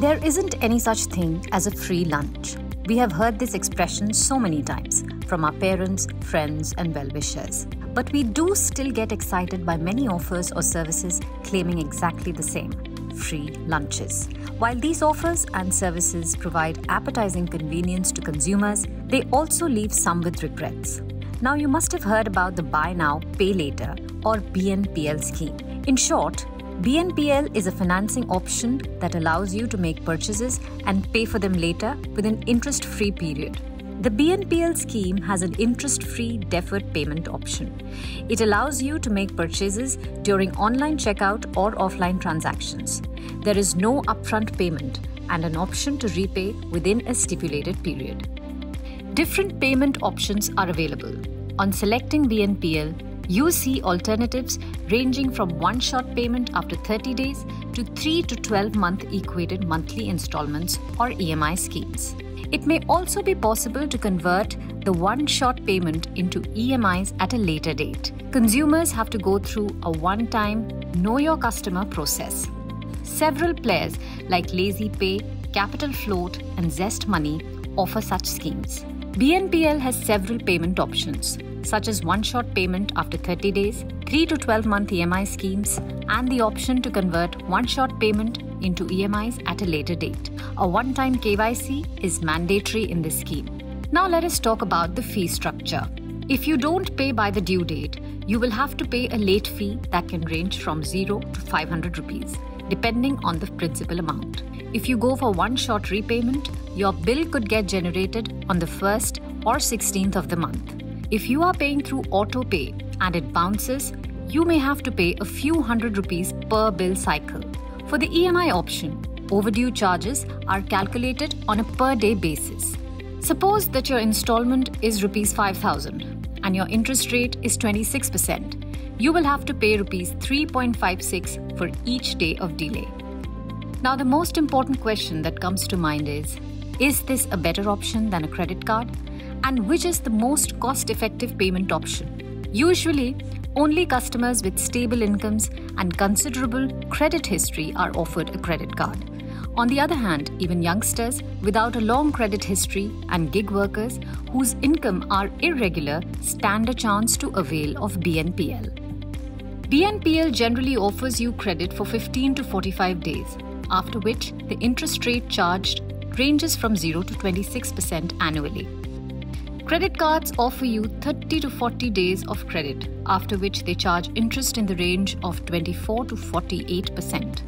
There isn't any such thing as a free lunch. We have heard this expression so many times from our parents, friends, and well-wishers. But we do still get excited by many offers or services claiming exactly the same: free lunches. While these offers and services provide appetizing convenience to consumers, they also leave some with regrets. Now, you must have heard about the Buy Now, Pay Later or BNPL scheme. In short, BNPL is a financing option that allows you to make purchases and pay for them later with an interest-free period. The BNPL scheme has an interest-free deferred payment option. It allows you to make purchases during online checkout or offline transactions. There is no upfront payment and an option to repay within a stipulated period. Different payment options are available. On selecting BNPL, you see alternatives ranging from one-shot payment after 30 days to 3 to 12-month equated monthly installments or EMI schemes. It may also be possible to convert the one-shot payment into EMIs at a later date. Consumers have to go through a one-time Know Your Customer process. Several players like LazyPay, Capital Float, and Zest Money offer such schemes. BNPL has several payment options, such as one-shot payment after 30 days, 3 to 12-month EMI schemes, and the option to convert one-shot payment into EMIs at a later date. A one-time KYC is mandatory in this scheme. Now let us talk about the fee structure. If you don't pay by the due date, you will have to pay a late fee that can range from 0 to 500 rupees, depending on the principal amount. If you go for one-shot repayment, your bill could get generated on the 1st or 16th of the month. If you are paying through AutoPay and it bounces, you may have to pay a few hundred rupees per bill cycle. For the EMI option, overdue charges are calculated on a per-day basis. Suppose that your installment is rupees 5,000 and your interest rate is 26%. You will have to pay rupees 3.56 for each day of delay. Now, the most important question that comes to mind is this a better option than a credit card? And which is the most cost-effective payment option? Usually, only customers with stable incomes and considerable credit history are offered a credit card. On the other hand, even youngsters without a long credit history and gig workers whose income are irregular stand a chance to avail of BNPL. BNPL generally offers you credit for 15 to 45 days, after which the interest rate charged ranges from 0 to 26% annually. Credit cards offer you 30 to 40 days of credit, after which they charge interest in the range of 24 to 48%.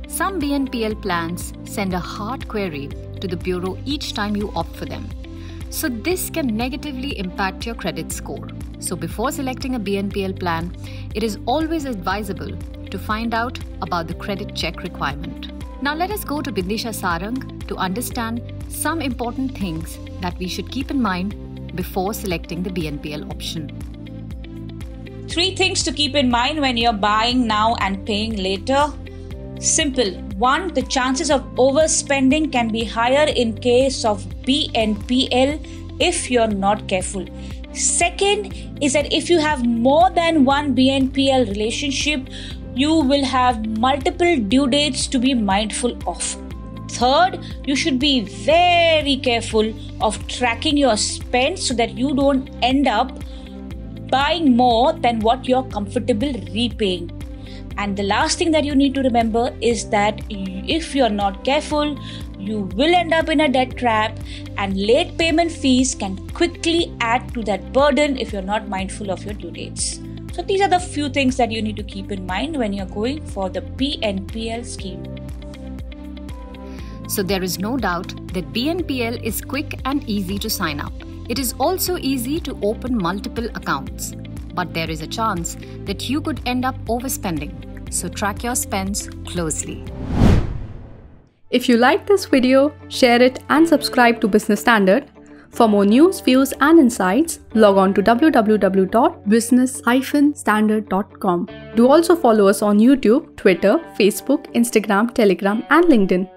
Some BNPL plans send a hard query to the bureau each time you opt for them. So this can negatively impact your credit score. So before selecting a BNPL plan, it is always advisable to find out about the credit check requirement. Now let us go to Bindisha Sarang to understand some important things that we should keep in mind before selecting the BNPL option. 3 things to keep in mind when you're buying now and paying later. Simple. 1. The chances of overspending can be higher in case of BNPL if you're not careful. Second is that if you have more than one BNPL relationship, you will have multiple due dates to be mindful of. Third, you should be very careful of tracking your spend so that you don't end up buying more than what you're comfortable repaying. And the last thing that you need to remember is that if you're not careful, you will end up in a debt trap, and late payment fees can quickly add to that burden if you're not mindful of your due dates. So these are the few things that you need to keep in mind when you're going for the BNPL scheme. So there is no doubt that BNPL is quick and easy to sign up. It is also easy to open multiple accounts. But there is a chance that you could end up overspending. So track your spends closely. If you like this video, share it and subscribe to Business Standard. For more news, views and insights, log on to www.business-standard.com. Do also follow us on YouTube, Twitter, Facebook, Instagram, Telegram and LinkedIn.